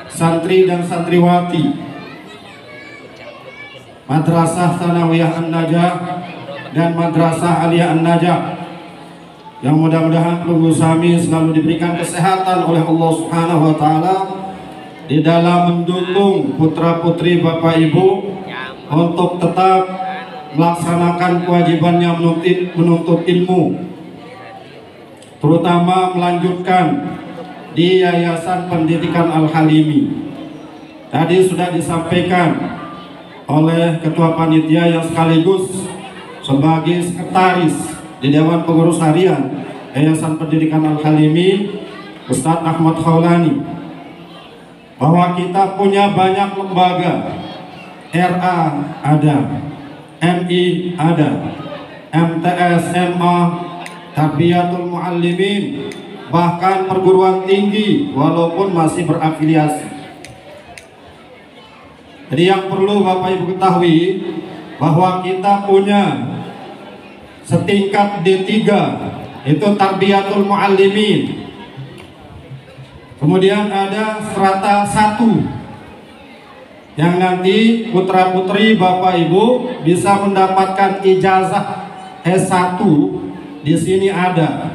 Santri dan santriwati Madrasah Tsanawiyah An-Najah dan Madrasah Aliyah An-Najah, yang mudah-mudahan pelunggu sami selalu diberikan kesehatan oleh Allah Subhanahu wa Ta'ala di dalam mendukung putra-putri Bapak Ibu untuk tetap melaksanakan kewajibannya menuntut ilmu, terutama melanjutkan di Yayasan Pendidikan Al-Halimi. Tadi sudah disampaikan oleh Ketua Panitia yang sekaligus sebagai sekretaris di Dewan Pengurus Harian Yayasan Pendidikan Al-Halimi, Ustadz Ahmad Khaulani, bahwa kita punya banyak lembaga. RA ada, MI ada, MTS, MA, Tarbiyatul Muallimin, bahkan perguruan tinggi walaupun masih berafiliasi. Jadi yang perlu Bapak Ibu ketahui bahwa kita punya setingkat D3 itu Tarbiyatul Muallimin. Kemudian ada strata 1 yang nanti putra-putri Bapak Ibu bisa mendapatkan ijazah S1. Di sini ada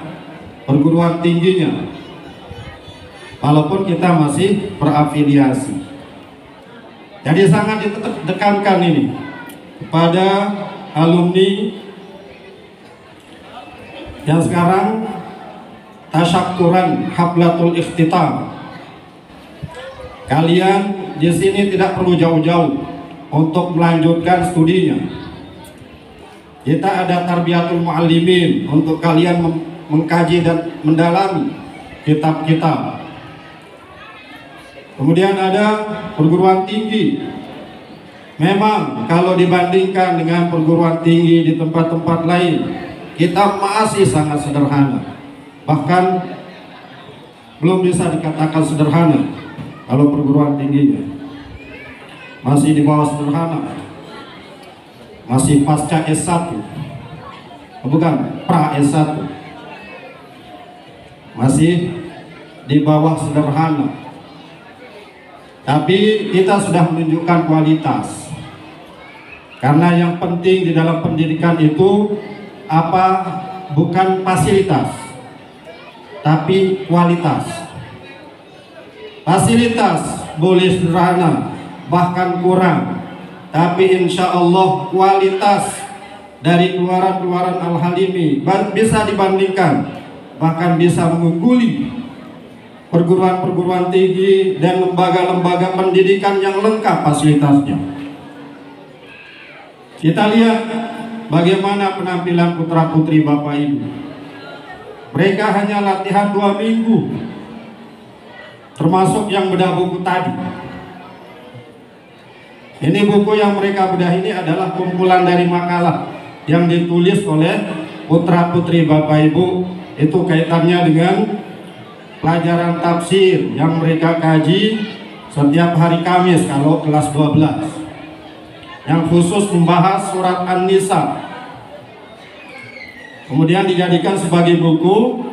perguruan tingginya, walaupun kita masih berafiliasi. Jadi sangat ditekankan ini kepada alumni yang sekarang tasyakuran haflatul ikhtitam. Kalian di sini tidak perlu jauh-jauh untuk melanjutkan studinya. Kita ada Tarbiyatul Muallimin untuk kalian mengkaji dan mendalami kitab-kitab. Kemudian ada perguruan tinggi. Memang kalau dibandingkan dengan perguruan tinggi di tempat-tempat lain, kita masih sangat sederhana. Bahkan belum bisa dikatakan sederhana kalau perguruan tingginya. Masih di bawah sederhana. Masih pasca S1. Bukan, pra S1. Masih di bawah sederhana, tapi kita sudah menunjukkan kualitas. Karena yang penting di dalam pendidikan itu apa? Bukan fasilitas, tapi kualitas. Fasilitas boleh sederhana, bahkan kurang, tapi insya Allah kualitas dari keluaran-keluaran Al-Halimi bisa dibandingkan, bahkan bisa mengungguli perguruan-perguruan tinggi dan lembaga-lembaga pendidikan yang lengkap fasilitasnya. Kita lihat bagaimana penampilan putra-putri Bapak Ibu. Mereka hanya latihan 2 minggu, termasuk yang bedah buku tadi. Ini buku yang mereka bedah ini adalah kumpulan dari makalah yang ditulis oleh putra-putri Bapak Ibu. Itu kaitannya dengan pelajaran tafsir yang mereka kaji setiap hari Kamis kalau kelas 12, yang khusus membahas surat An-Nisa. Kemudian dijadikan sebagai buku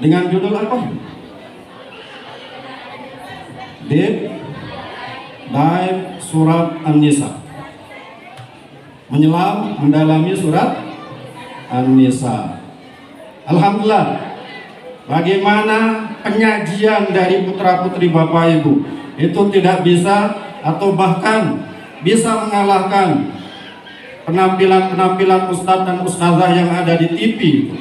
dengan judul apa? Deep Dive Surat An-Nisa. Menyelam, mendalami surat An-Nisa. Alhamdulillah, bagaimana penyajian dari putra-putri Bapak Ibu itu tidak bisa atau bahkan bisa mengalahkan penampilan-penampilan ustadz dan ustazah yang ada di TV.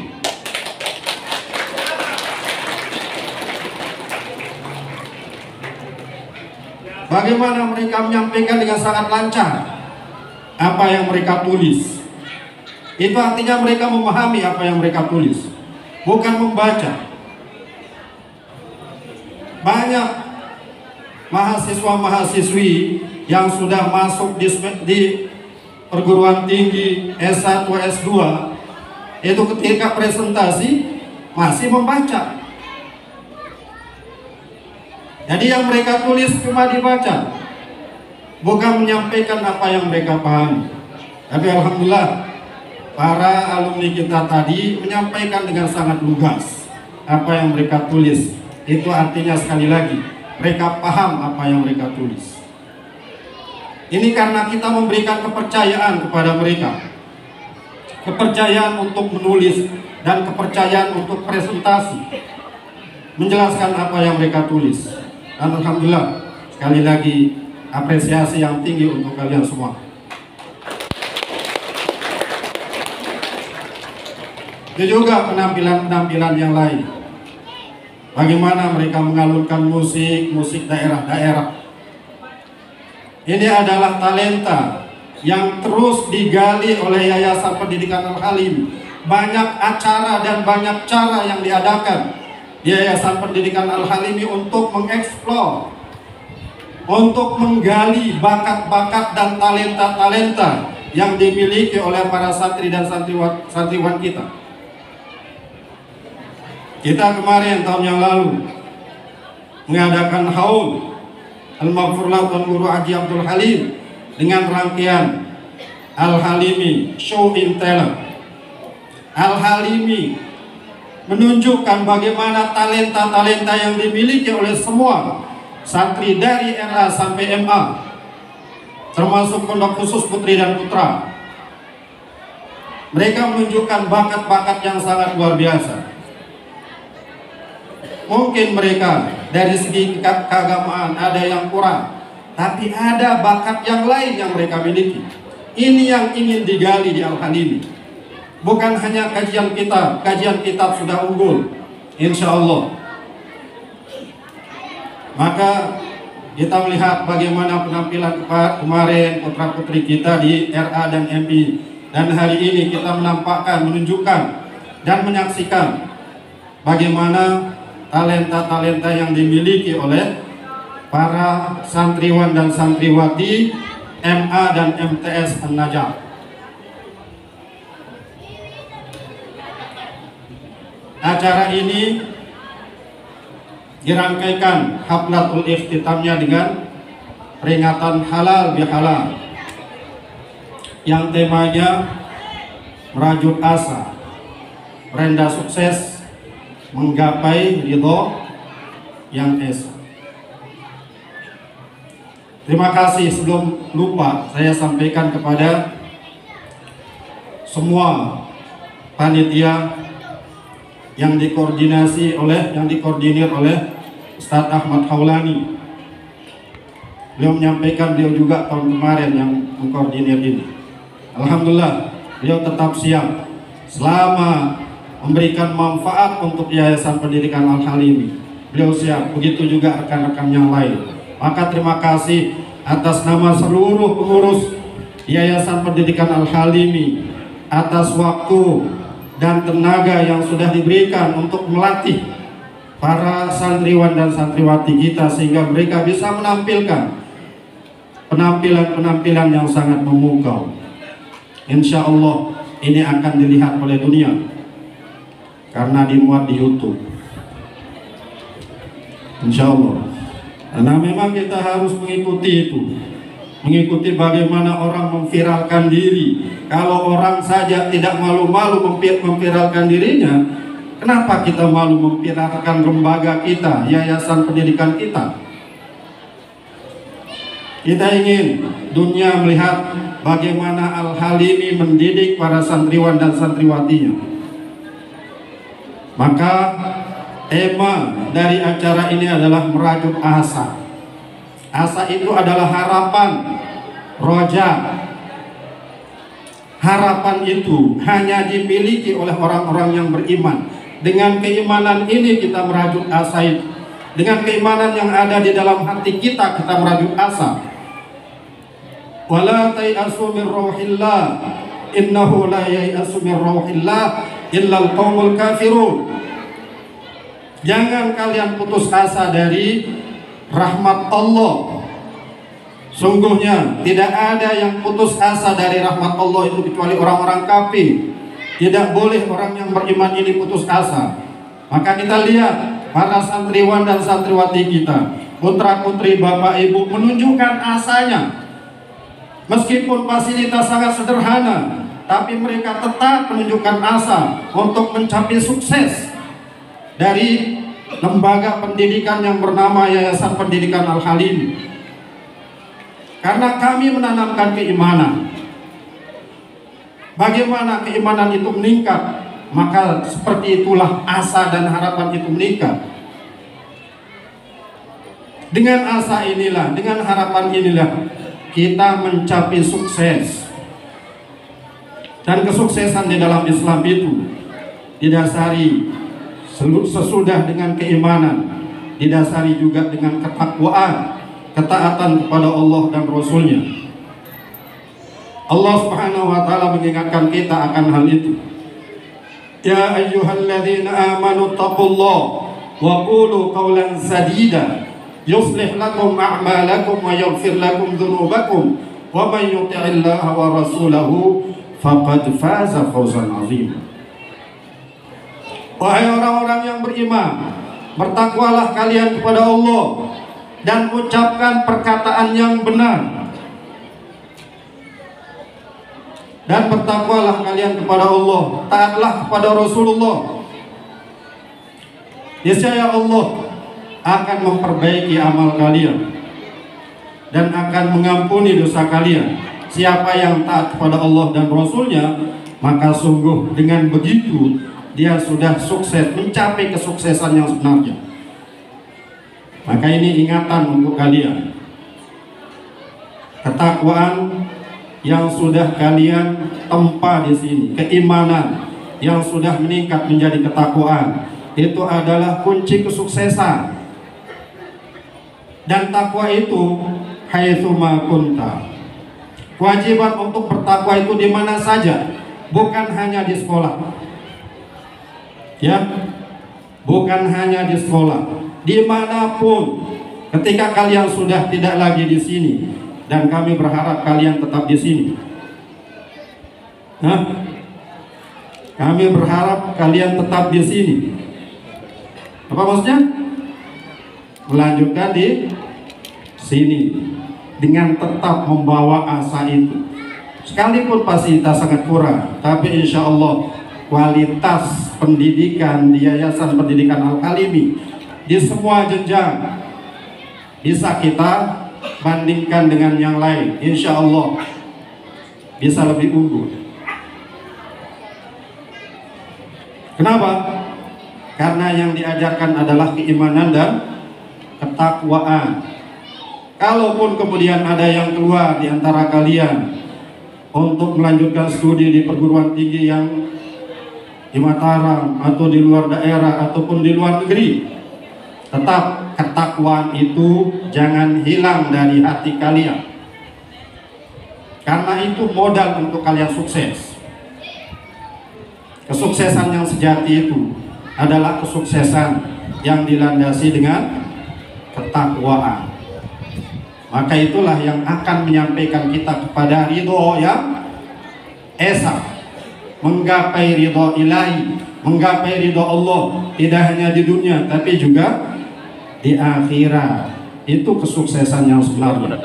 Bagaimana mereka menyampaikan dengan sangat lancar apa yang mereka tulis. Itu artinya mereka memahami apa yang mereka tulis, bukan membaca. Banyak mahasiswa-mahasiswi yang sudah masuk di perguruan tinggi S1, S2 itu ketika presentasi masih membaca. Jadi yang mereka tulis cuma dibaca, bukan menyampaikan apa yang mereka pahami. Tapi alhamdulillah para alumni kita tadi menyampaikan dengan sangat lugas apa yang mereka tulis. Itu artinya sekali lagi mereka paham apa yang mereka tulis. Ini karena kita memberikan kepercayaan kepada mereka, kepercayaan untuk menulis dan kepercayaan untuk presentasi, menjelaskan apa yang mereka tulis. Dan alhamdulillah, sekali lagi apresiasi yang tinggi untuk kalian semua. Itu juga penampilan-penampilan yang lain. Bagaimana mereka mengalunkan musik daerah-daerah. Ini adalah talenta yang terus digali oleh Yayasan Pendidikan Al-Halim. Banyak acara dan banyak cara yang diadakan di Yayasan Pendidikan Al-Halimi untuk mengeksplor, untuk menggali bakat-bakat dan talenta-talenta yang dimiliki oleh para santri dan santriwan kita. Kita kemarin tahun yang lalu mengadakan haul Al-Maghfurlah Tuan Guru Haji Abdul Halim dengan rangkaian Al-Halimi Show in Talent. Al-Halimi menunjukkan bagaimana talenta-talenta yang dimiliki oleh semua santri dari RA sampai MA, termasuk pondok khusus putri dan putra. Mereka menunjukkan bakat-bakat yang sangat luar biasa. Mungkin mereka dari segi keagamaan ada yang kurang, tapi ada bakat yang lain yang mereka miliki. Ini yang ingin digali di Al-Halimi. Bukan hanya kajian kitab sudah unggul, insya Allah. Maka kita melihat bagaimana penampilan kemarin putra-putri kita di RA dan MI. Dan hari ini kita menampakkan, menunjukkan, dan menyaksikan bagaimana talenta-talenta yang dimiliki oleh para santriwan dan santriwati MA dan MTS An-Najah. Acara ini dirangkaikan haflatul ikhtitamnya dengan peringatan halal bihalal yang temanya merajut asa, merendah sukses, menggapai ridho yang esa. Terima kasih. Sebelum lupa, saya sampaikan kepada semua panitia yang dikoordinir oleh Ustadz Ahmad Haulani. Beliau menyampaikan beliau juga tahun kemarin yang mengkoordinir ini. Alhamdulillah, beliau tetap siap selama memberikan manfaat untuk Yayasan Pendidikan Al-Halimi. Beliau siap, begitu juga rekan-rekan yang lain. Maka terima kasih atas nama seluruh pengurus Yayasan Pendidikan Al-Halimi atas waktu dan tenaga yang sudah diberikan untuk melatih para santriwan dan santriwati kita sehingga mereka bisa menampilkan penampilan-penampilan yang sangat memukau. Insya Allah ini akan dilihat oleh dunia karena dimuat di YouTube. Insya Allah. Karena memang kita harus mengikuti itu, mengikuti bagaimana orang memviralkan diri. Kalau orang saja tidak malu-malu memviralkan dirinya, kenapa kita malu memviralkan lembaga kita, yayasan pendidikan kita? Kita ingin dunia melihat bagaimana Al-Halimi mendidik para santriwan dan santriwatinya. Maka tema dari acara ini adalah merajut asa. Asa itu adalah harapan, roja. Harapan itu hanya dimiliki oleh orang-orang yang beriman. Dengan keimanan ini kita merajut asa itu. Dengan keimanan yang ada di dalam hati kita, kita merajut asa. Wala tayasu min rauhillah, innahu la yayasu min rauhillah illal qaumul kafirun. Jangan kalian putus asa dari rahmat Allah. Sungguhnya tidak ada yang putus asa dari rahmat Allah itu kecuali orang-orang kafir. Tidak boleh orang yang beriman ini putus asa. Maka kita lihat para santriwan dan santriwati kita, putra-putri bapak ibu menunjukkan asanya. Meskipun fasilitas sangat sederhana, tapi mereka tetap menunjukkan asa untuk mencapai sukses dari lembaga pendidikan yang bernama Yayasan Pendidikan Al-Halim. Karena kami menanamkan keimanan. Bagaimana keimanan itu meningkat? Maka seperti itulah asa dan harapan itu meningkat. Dengan asa inilah, dengan harapan inilah kita mencapai sukses. Dan kesuksesan di dalam Islam itu didasari sesudah dengan keimanan, didasari juga dengan ketakwaan, ketaatan kepada Allah dan Rasulnya. Allah Subhanahu wa ta'ala mengingatkan kita akan hal itu. Ya ayyuhalladzina amanu taqullaha wa qulu qawlan sadida yuslih lakum a'malakum wa yaghfir lakum dhunubakum wa man yuti'illaha wa rasulahu faqad faza fawzan 'azima. Wahai orang-orang yang beriman, bertakwalah kalian kepada Allah dan ucapkan perkataan yang benar. Dan bertakwalah kalian kepada Allah, taatlah kepada Rasulullah. Niscaya Allah akan memperbaiki amal kalian dan akan mengampuni dosa kalian. Siapa yang taat kepada Allah dan Rasulnya, maka sungguh dengan begitu dia sudah sukses, mencapai kesuksesan yang sebenarnya. Maka ini ingatan untuk kalian. Ketakwaan yang sudah kalian tempa di sini, keimanan yang sudah meningkat menjadi ketakwaan, itu adalah kunci kesuksesan. Dan takwa itu haitsuma kunta. Kewajiban untuk bertakwa itu di mana saja, bukan hanya di sekolah. Ya, bukan hanya di sekolah, dimanapun. Ketika kalian sudah tidak lagi di sini, dan kami berharap kalian tetap di sini. Kami berharap kalian tetap di sini. Apa maksudnya? Melanjutkan di sini dengan tetap membawa asa itu. Sekalipun fasilitas sangat kurang, tapi insya Allah kualitas pendidikan di Yayasan Pendidikan Al-Halimi di semua jenjang bisa kita bandingkan dengan yang lain, insya Allah bisa lebih unggul. Kenapa? Karena yang diajarkan adalah keimanan dan ketakwaan. Kalaupun kemudian ada yang keluar di antara kalian untuk melanjutkan studi di perguruan tinggi yang di Mataram atau di luar daerah ataupun di luar negeri, tetap ketakwaan itu jangan hilang dari hati kalian, karena itu modal untuk kalian sukses. Kesuksesan yang sejati itu adalah kesuksesan yang dilandasi dengan ketakwaan. Maka itulah yang akan menyampaikan kita kepada ridho yang esa, menggapai ridho ilahi, menggapai ridho Allah, tidak hanya di dunia tapi juga di akhirat. Itu kesuksesan yang sebenarnya.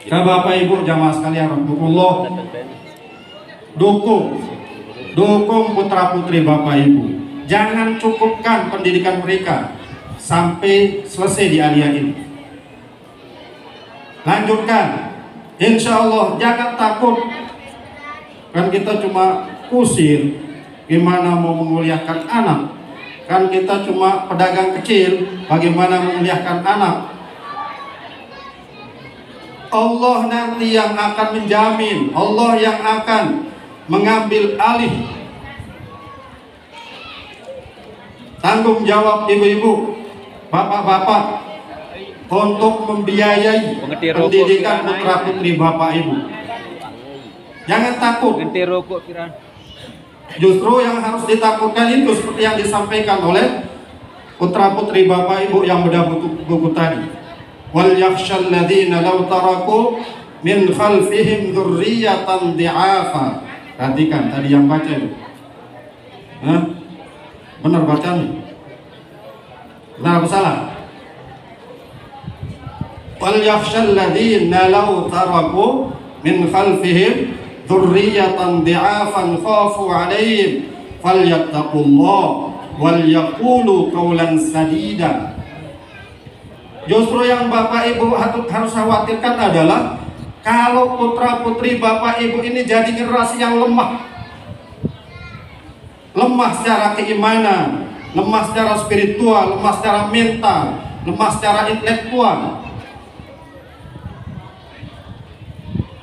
Ya Bapak Ibu jamaah sekalian rahmatullah, dukung putra putri Bapak Ibu. Jangan cukupkan pendidikan mereka sampai selesai di alia ini. Lanjutkan, insya Allah. Jangan takut. Kan kita cuma kusir, gimana mau menguliakan anak? Kan kita cuma pedagang kecil, bagaimana memuliakan anak? Allah nanti yang akan menjamin, Allah yang akan mengambil alih tanggung jawab ibu-ibu, bapak-bapak untuk membiayai pendidikan putra putri Bapak Ibu. Jangan takut. Justru yang harus ditakutkan itu seperti yang disampaikan oleh putra putri Bapak Ibu yang bedah buku tadi. Wal yakhshal ladzina law taraku min khalfihim dzurriyyatan dhi'afa. Perhatikan tadi yang baca itu. Benar bacanya? Benar apa salah? Wal yakhshal ladzina law taraku min khalfihim dzurriyyatan dhi'afan khafu 'alaihim falyattaqullah wal yaqulu qawlan sadida. Justru yang Bapak Ibu harus khawatirkan adalah kalau putra putri Bapak Ibu ini jadi generasi yang lemah. Lemah secara keimanan, lemah secara spiritual, lemah secara mental, lemah secara intelektual.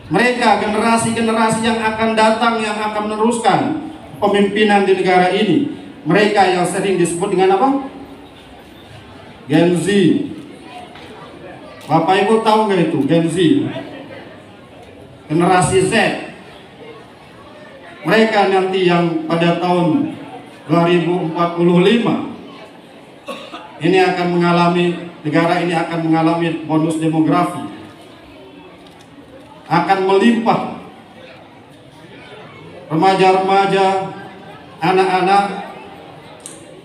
Mereka generasi-generasi yang akan datang, yang akan meneruskan pemimpinan di negara ini, mereka yang sering disebut dengan apa? Gen Z. Bapak Ibu tahu nggak itu Gen Z? Generasi Z. Mereka nanti yang pada tahun 2045 ini akan mengalami, negara ini akan mengalami bonus demografi, akan melimpah remaja-remaja, anak-anak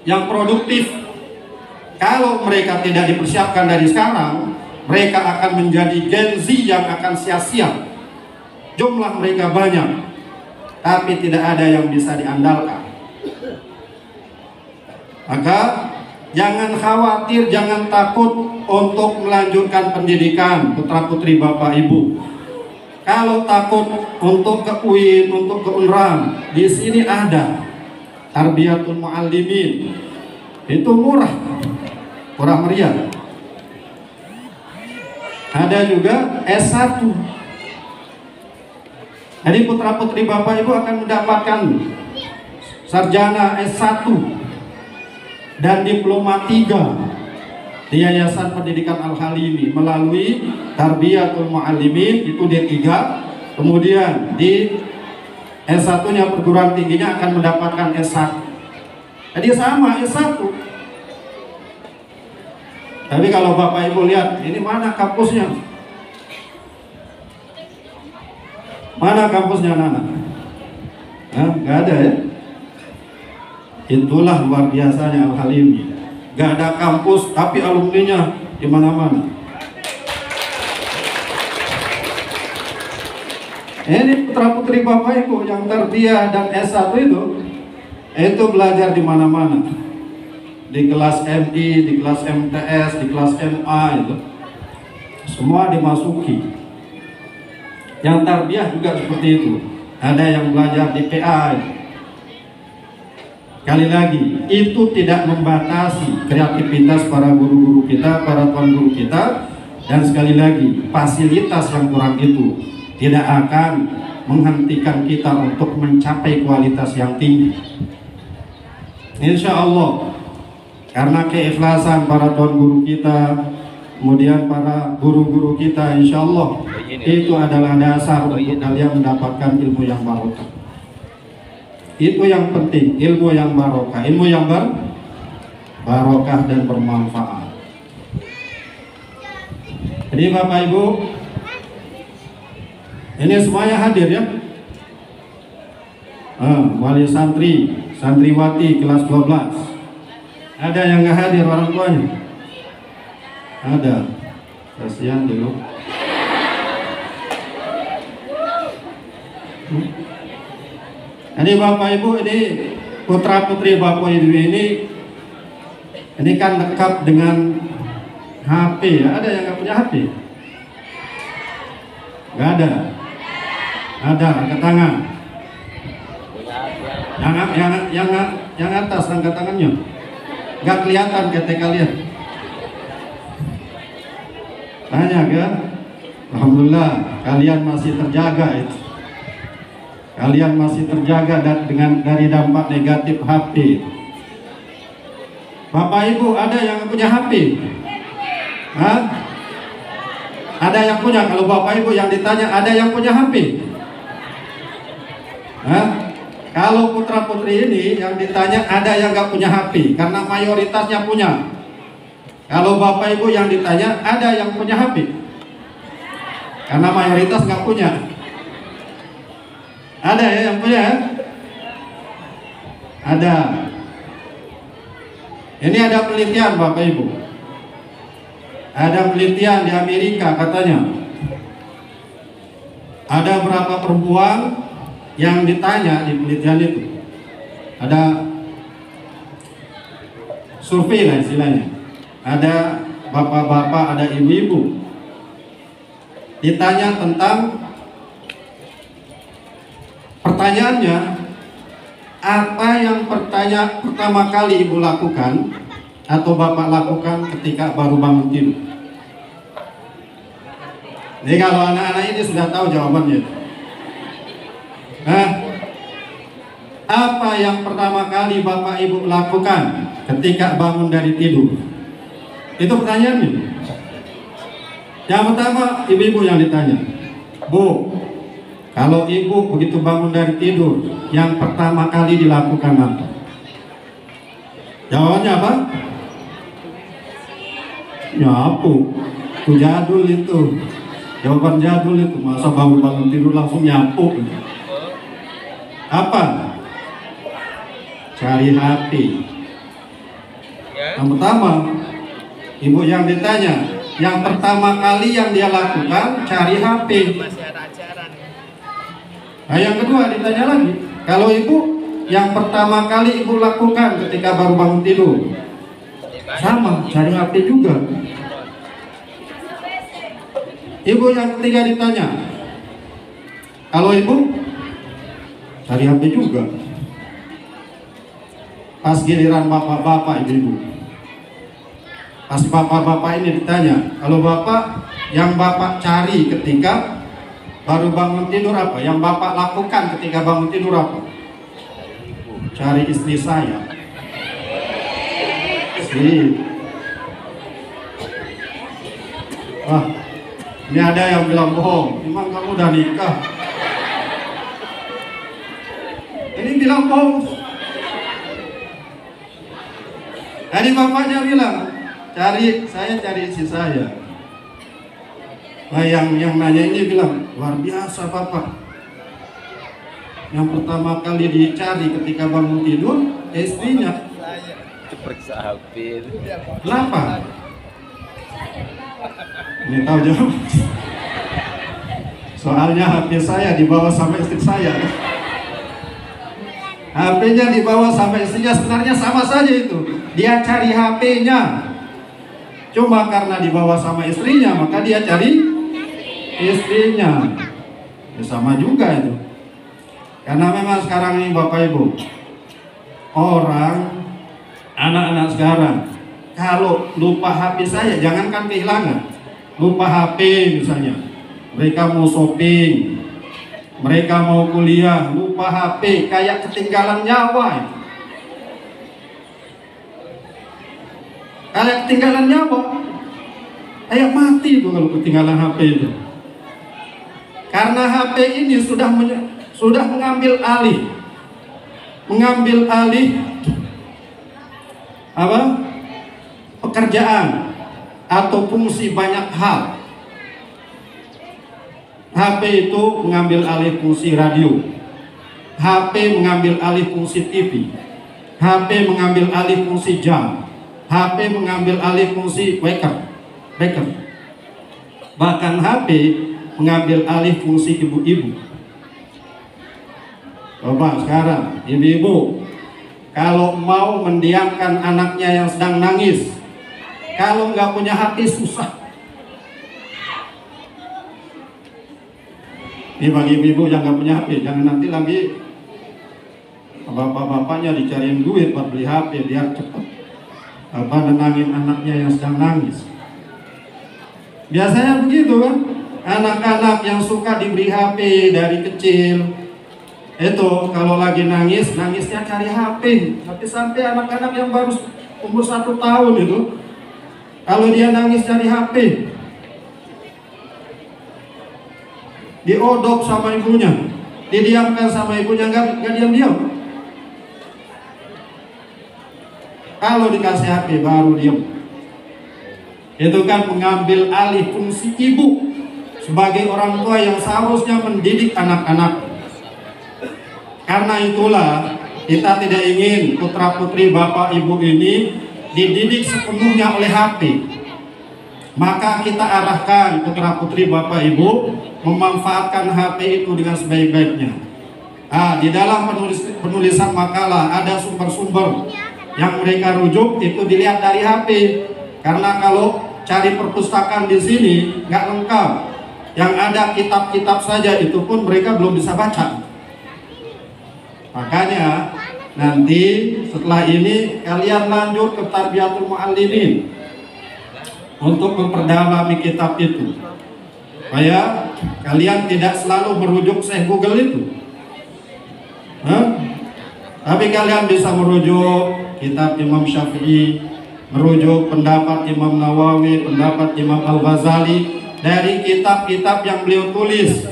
yang produktif. Kalau mereka tidak dipersiapkan dari sekarang, mereka akan menjadi Gen Z yang akan sia-sia. Jumlah mereka banyak, tapi tidak ada yang bisa diandalkan. Maka jangan khawatir, jangan takut untuk melanjutkan pendidikan putra-putri Bapak Ibu. Kalau takut untuk ke UIN, untuk ke UNRAN, di sini ada Tarbiyatul Muallimin. Itu murah meriah. Ada juga S1. Jadi putra-putri Bapak Ibu akan mendapatkan sarjana S1 dan diploma 3 di Yayasan Pendidikan Al-Halimi melalui Tarbiyatul Muallimin, itu D3. Kemudian di S1-nya perguruan tingginya akan mendapatkan S1. Jadi sama S1. Tapi kalau Bapak Ibu lihat, ini mana kampusnya? Mana kampusnya anak-anak? Nggak ada ya? Itulah luar biasanya Al-Halimi. Nggak ada kampus, tapi alumninya di mana-mana. Ini putra-putri Bapak Ibu yang tarbiyah dan S1 itu belajar di mana-mana. Di kelas MI, di kelas MTS, di kelas MA itu. Semua dimasuki. Yang tarbiyah juga seperti itu. Ada yang belajar di PA. Sekali lagi, itu tidak membatasi kreativitas para guru-guru kita, para tuan guru kita. Dan sekali lagi, fasilitas yang kurang itu tidak akan menghentikan kita untuk mencapai kualitas yang tinggi. Insya Allah, karena keikhlasan para tuan guru kita, kemudian para guru-guru kita, insya Allah itu adalah dasar untuk kalian mendapatkan ilmu yang barokah. Itu yang penting, ilmu yang barokah, ilmu yang barokah dan bermanfaat. Jadi Bapak Ibu, ini semuanya hadir ya. Wali santri, santriwati kelas 12. Ada yang nggak hadir orang tuanya? Ada. Kasihan dulu. Jadi Bapak Ibu, ini putra putri Bapak Ibu ini kan dekat dengan HP ya. Ada yang nggak punya HP? Nggak ada. Ada, angkat tangan. Yang atas angkat tangannya. Nggak kelihatan kata kalian. Banyak ya. Alhamdulillah kalian masih terjaga itu. Kalian masih terjaga dari dampak negatif HP. Bapak Ibu, ada yang punya HP? Hah? Ada yang punya? Kalau Bapak Ibu yang ditanya, ada yang punya HP? Hah? Kalau putra putri ini yang ditanya, ada yang nggak punya HP? Karena mayoritasnya punya. Kalau Bapak Ibu yang ditanya, ada yang punya HP? Karena mayoritas nggak punya. Ada ya yang punya? Ada. Ini ada penelitian Bapak Ibu. Ada penelitian di Amerika katanya. Ada berapa perempuan yang ditanya di penelitian itu? Ada survei lah istilahnya. Ada bapak-bapak, ada ibu-ibu. Ditanya tentang, pertanyaannya, apa yang pertama kali ibu lakukan atau bapak lakukan ketika baru bangun tidur? Jadi kalau anak-anak ini sudah tahu jawabannya. Apa yang pertama kali bapak ibu lakukan ketika bangun dari tidur? Itu pertanyaannya. Yang pertama, ibu-ibu yang ditanya, Bu, kalau ibu begitu bangun dari tidur, yang pertama kali dilakukan apa? Jawabannya apa? Nyapu. Itu jadul itu. Jawaban jadul itu. Masa bangun tidur langsung nyapu? Apa? Cari HP. Yang pertama, ibu yang ditanya, yang pertama kali yang dia lakukan cari HP. Nah, yang kedua ditanya lagi, kalau ibu yang pertama kali ibu lakukan ketika baru bangun tidur, sama, cari HP juga. Ibu yang ketiga ditanya, kalau ibu cari HP juga. Pas giliran bapak-bapak, ibu-ibu, pas bapak-bapak ini ditanya, kalau bapak, yang bapak cari ketika baru bangun tidur apa? Yang bapak lakukan ketika bangun tidur apa? Cari istri saya. Wah, ini ada yang bilang bohong. Emang kamu udah nikah? Ini bilang bohong. Tadi bapaknya bilang, saya cari istri saya. Nah, yang nanya ini bilang, luar biasa bapak. Yang pertama kali dicari ketika bangun tidur, istrinya. Kenapa? Ini tahu jawab. Soalnya HP saya dibawa sama istri saya. HP-nya dibawa sama istrinya, sebenarnya sama saja itu. Dia cari HP-nya. Cuma karena dibawa sama istrinya, maka dia cari istrinya. Ya, sama juga itu. Karena memang sekarang ini Bapak Ibu, orang, anak-anak sekarang, kalau lupa HP saya, jangankan kehilangan, lupa HP misalnya, mereka mau shopping, mereka mau kuliah, lupa HP, kayak ketinggalan nyawa. Kayak ketinggalan nyawa, kayak mati itu kalau ketinggalan HP itu. Karena HP ini sudah mengambil alih apa? Pekerjaan atau fungsi banyak hal. HP itu mengambil alih fungsi radio, HP mengambil alih fungsi TV, HP mengambil alih fungsi jam, HP mengambil alih fungsi wecker. Bahkan HP mengambil alih fungsi ibu-ibu. Coba sekarang ibu-ibu, kalau mau mendiamkan anaknya yang sedang nangis, kalau nggak punya HP susah. Ini bagi ibu yang nggak punya HP, jangan nanti lagi bapak-bapaknya dicariin duit buat beli HP biar cepat nenangin anaknya yang sedang nangis. Biasanya begitu kan, anak-anak yang suka diberi HP dari kecil, itu kalau lagi nangisnya cari HP. Tapi sampai anak-anak yang baru umur 1 tahun itu, kalau dia nangis cari HP, diodok sama ibunya, didiamkan sama ibunya, nggak diam-diam. Kalau dikasih HP baru diam. Itu kan mengambil alih fungsi ibu sebagai orang tua yang seharusnya mendidik anak-anak. Karena itulah kita tidak ingin putra putri bapak ibu ini dididik sepenuhnya oleh HP. Maka kita arahkan putra putri bapak ibu memanfaatkan HP itu dengan sebaik-baiknya. Di dalam penulisan makalah ada sumber-sumber yang mereka rujuk itu dilihat dari HP, karena kalau cari perpustakaan di sini nggak lengkap, yang ada kitab-kitab saja, itu pun mereka belum bisa baca. Makanya nanti setelah ini kalian lanjut ke Tarbiyatul Muallimin untuk memperdalami kitab itu, supaya kalian tidak selalu merujuk Syekh Google itu. Tapi kalian bisa merujuk kitab Imam Syafi'i, merujuk pendapat Imam Nawawi, pendapat Imam Al-Ghazali dari kitab-kitab yang beliau tulis.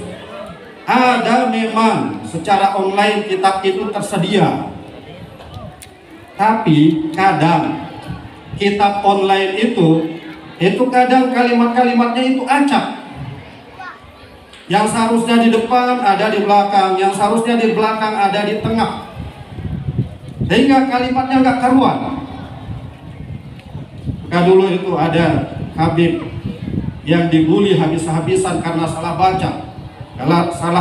Ada memang secara online kitab itu tersedia, tapi kadang kitab online itu kadang kalimat-kalimatnya itu acak. Yang seharusnya di depan ada di belakang, yang seharusnya di belakang ada di tengah, sehingga kalimatnya nggak karuan. Maka dulu itu ada Habib yang dibully habis-habisan karena salah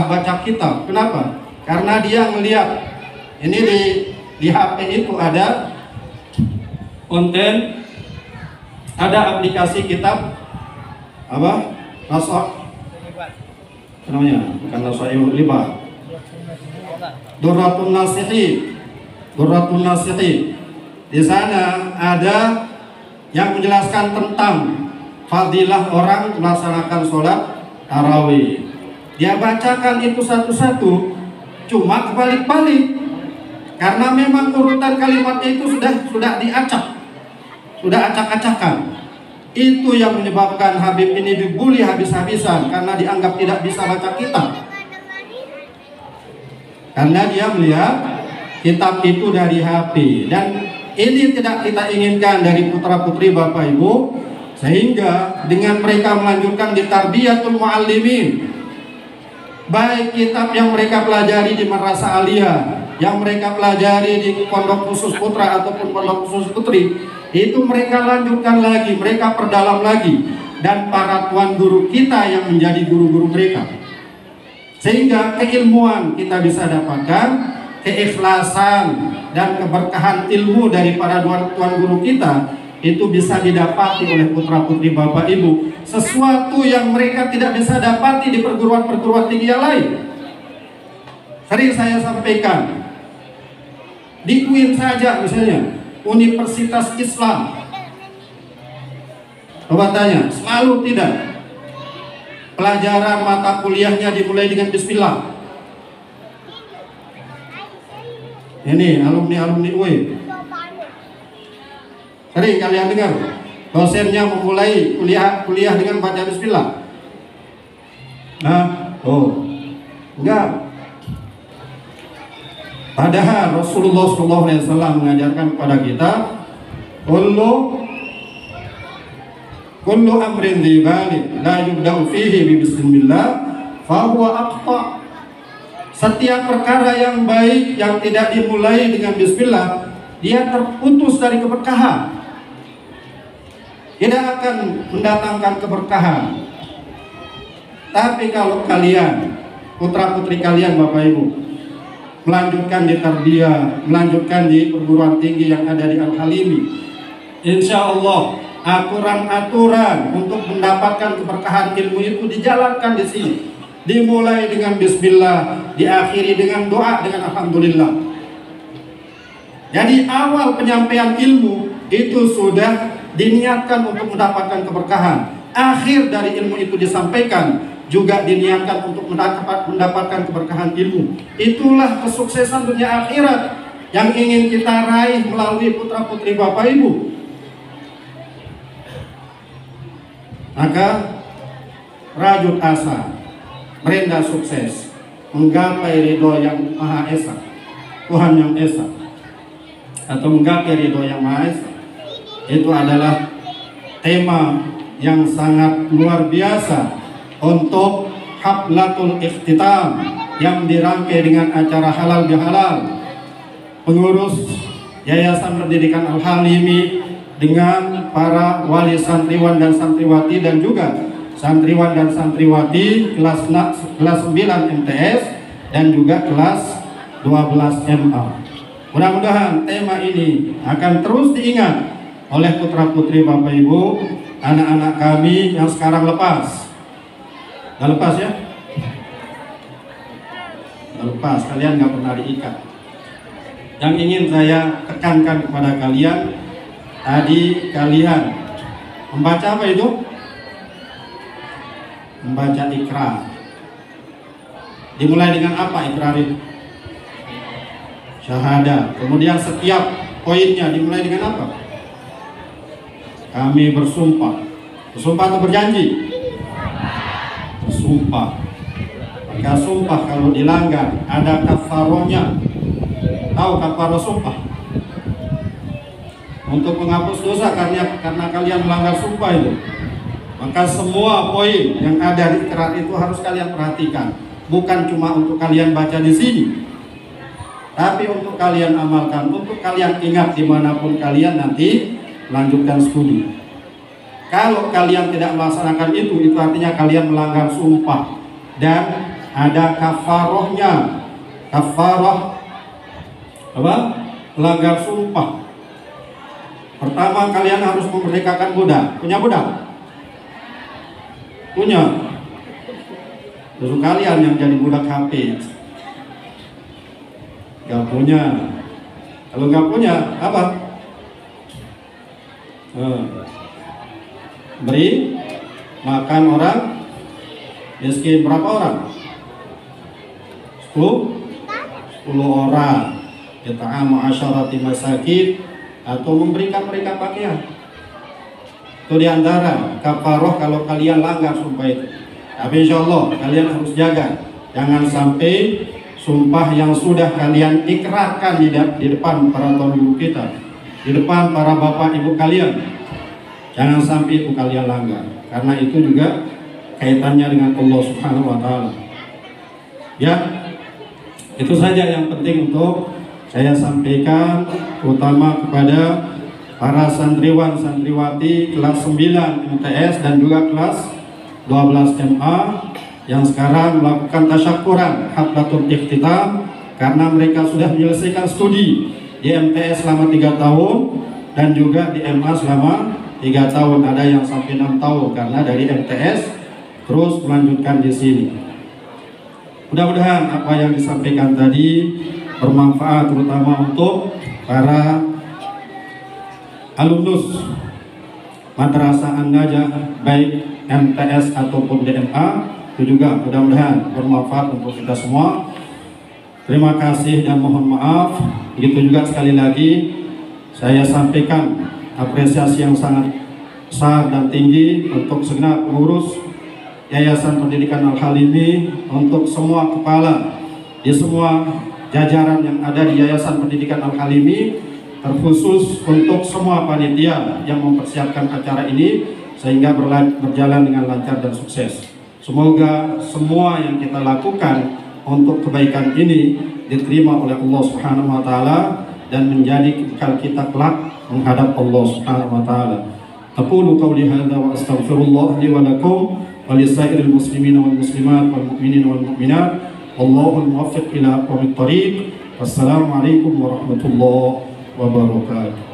baca kitab. Kenapa? Karena dia melihat ini di HP itu ada konten, ada aplikasi kitab apa? Namanya bukan Nasaihul Libat, Durratun Nasihi. Di sana ada yang menjelaskan tentang fadilah orang melaksanakan sholat tarawih. Dia bacakan itu satu-satu, cuma kebalik-balik, karena memang urutan kalimatnya itu sudah diacak, sudah acak-acakan. Itu yang menyebabkan Habib ini dibully habis-habisan karena dianggap tidak bisa baca kitab. Karena dia melihat kitab itu dari HP, dan ini tidak kita inginkan dari putra-putri Bapak Ibu, sehingga dengan mereka melanjutkan di Tarbiyatul Muallimin, baik kitab yang mereka pelajari di Madrasah Aliyah, yang mereka pelajari di pondok khusus putra ataupun pondok khusus putri, itu mereka lanjutkan lagi, mereka perdalam lagi, dan para tuan guru kita yang menjadi guru-guru mereka, sehingga keilmuan kita bisa dapatkan, keikhlasan dan keberkahan ilmu dari para tuan guru kita itu bisa didapati oleh putra-putri Bapak Ibu, sesuatu yang mereka tidak bisa dapati di perguruan-perguruan tinggi yang lain. Sering saya sampaikan, di UIN saja misalnya, Universitas Islam, coba tanya, selalu tidak pelajaran mata kuliahnya dimulai dengan bismillah. Ini alumni UIN, sering kalian dengar dosennya memulai kuliah dengan baca bismillah? Enggak. Padahal Rasulullah SAW mengajarkan kepada kita, kullu amrin dzibalik la yubda'u fihi bi bismillah fa huwa aqta. Setiap perkara yang baik yang tidak dimulai dengan bismillah, dia terputus dari keberkahan, tidak akan mendatangkan keberkahan. Tapi kalau kalian, putra-putri kalian Bapak Ibu, melanjutkan di tarbiyah, melanjutkan di perguruan tinggi yang ada di Al-Halimi, insya Allah aturan-aturan untuk mendapatkan keberkahan ilmu itu dijalankan di sini. Dimulai dengan bismillah, diakhiri dengan doa, dengan alhamdulillah. Jadi awal penyampaian ilmu itu sudah diniatkan untuk mendapatkan keberkahan. Akhir dari ilmu itu disampaikan juga diniatkan untuk mendapatkan keberkahan ilmu. Itulah kesuksesan dunia akhirat yang ingin kita raih melalui putra-putri Bapak Ibu. Maka rajut asa, merendah sukses, menggapai ridho yang Maha Esa, Tuhan yang Esa, atau menggapai ridho yang Maha Esa. Itu adalah tema yang sangat luar biasa untuk Haflatul Ikhtitam yang dirangkai dengan acara halal bihalal. Pengurus Yayasan Pendidikan Al-Halimi dengan para wali santriwan dan santriwati, dan juga santriwan dan santriwati kelas 9 MTS dan juga kelas 12 MA. Mudah-mudahan tema ini akan terus diingat oleh putra-putri Bapak Ibu, anak-anak kami yang sekarang lepas. Udah lepas ya? Udah lepas, kalian nggak pernah diikat. Yang ingin saya tekankan kepada kalian, tadi kalian membaca apa itu? Membaca ikrar. Dimulai dengan apa ikrar itu? Syahadat. Kemudian setiap poinnya dimulai dengan apa? Kami bersumpah. Bersumpah atau berjanji? Bersumpah. Maka sumpah kalau dilanggar ada kafarohnya. Tahu kafaroh sumpah? Untuk menghapus dosa karena kalian melanggar sumpah itu. Maka semua poin yang ada di ikrar itu harus kalian perhatikan. Bukan cuma untuk kalian baca di sini, tapi untuk kalian amalkan, untuk kalian ingat dimanapun kalian nanti lanjutkan studi. Kalau kalian tidak melaksanakan itu artinya kalian melanggar sumpah dan ada kafarohnya. Kafaroh apa? Melanggar sumpah. Pertama, kalian harus memerdekakan budak. Punya budak? Punya. Justru kalian yang jadi budak HP. Gak punya. Kalau gak punya, apa? Beri makan orang miskin. Berapa orang? 10 orang. Yata'amu asyarati masakin, atau memberikan mereka pakaian. Itu diantara kafaroh kalau kalian langgar sumpah itu. Tapi insya Allah kalian harus jaga, jangan sampai sumpah yang sudah kalian ikrarkan di depan para tuan guru kita, di depan para bapak ibu kalian, jangan sampai itu kalian langgar, karena itu juga kaitannya dengan Allah Subhanahu Wa Taala. Ya, itu saja yang penting untuk saya sampaikan, terutama kepada para santriwan santriwati kelas 9 MTS dan juga kelas 12 MA yang sekarang melakukan tasyakuran haflatul ikhtitam karena mereka sudah menyelesaikan studi di MTS selama 3 tahun dan juga di MA selama 3 tahun. Ada yang sampai 6 tahun karena dari MTS terus melanjutkan di sini. Mudah-mudahan apa yang disampaikan tadi bermanfaat, terutama untuk para alumnus Madrasah An-Najah baik MTS ataupun DMA, itu juga mudah-mudahan bermanfaat untuk kita semua. Terima kasih dan mohon maaf. Begitu juga sekali lagi saya sampaikan apresiasi yang sangat besar dan tinggi untuk segenap pengurus Yayasan Pendidikan Al-Halimi, untuk semua kepala di semua jajaran yang ada di Yayasan Pendidikan Al-Halimi, terkhusus untuk semua panitia yang mempersiapkan acara ini sehingga berjalan dengan lancar dan sukses. Semoga semua yang kita lakukan untuk kebaikan ini diterima oleh Allah Subhanahu Wa Taala dan menjadi bekal kita kelak menghadap Allah Subhanahu Wa Taala. Aqulu qawli hadza wa astaghfirullah li wa lakum wa lisairil muslimina wal muslimat wal mu'minina wal mu'minat. Wallahul muwaffiq ila aqwamit thariq. Wassalamualaikum warahmatullahi wabarakatuh.